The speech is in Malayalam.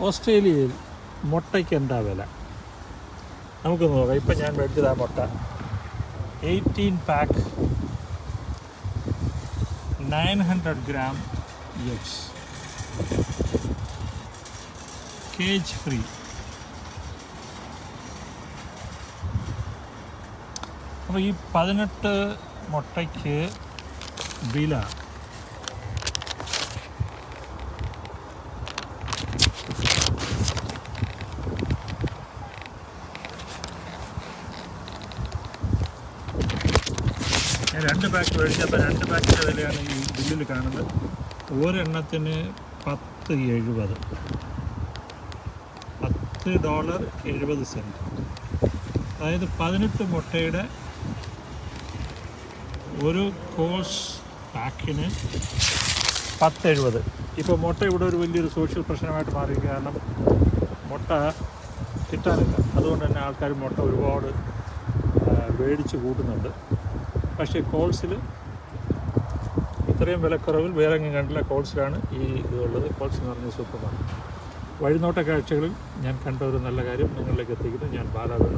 ഓസ്ട്രേലിയയിൽ മുട്ടയ്ക്ക് എന്താ വില നമുക്ക് നോക്കാം. ഇപ്പം ഞാൻ മേടിച്ചത് ആ മുട്ട 18 pack 900 gram eggs, cage free. അപ്പോൾ ഈ 18 മുട്ടയ്ക്ക് വില ഞാൻ 2 പാക്ക് മേടിച്ചപ്പോൾ 2 പാക്കിൻ്റെ വിലയാണ് ഈ ബില്ലിൽ കാണുന്നത്. ഒരെണ്ണത്തിന് $10.70 $10.70. അതായത് 18 മുട്ടയുടെ ഒരു കോഴ്സ് പാക്കിന് $10.70. ഇപ്പോൾ മുട്ട ഇവിടെ ഒരു വലിയൊരു സോഷ്യൽ പ്രശ്നമായിട്ട് മാറി. കാരണം മുട്ട കിട്ടാനില്ല. അതുകൊണ്ട് തന്നെ ആൾക്കാർ മുട്ട ഒരുപാട് മേടിച്ച് കൂട്ടുന്നുണ്ട്. പക്ഷേ കോൾസിൽ ഇത്രയും വിലക്കുറവിൽ വേറെ എങ്ങും കണ്ടില്ല. കോൾസിലാണ് ഈ ഇതുള്ളത്. കോൾസ് എന്ന് പറഞ്ഞ സൂപ്പർ മാർക്കറ്റ്. വഴിനോട്ട കാഴ്ചകളിൽ ഞാൻ കണ്ട ഒരു നല്ല കാര്യം നിങ്ങളിലേക്ക് എത്തിക്കുന്നു. ഞാൻ ബാലാവേണു.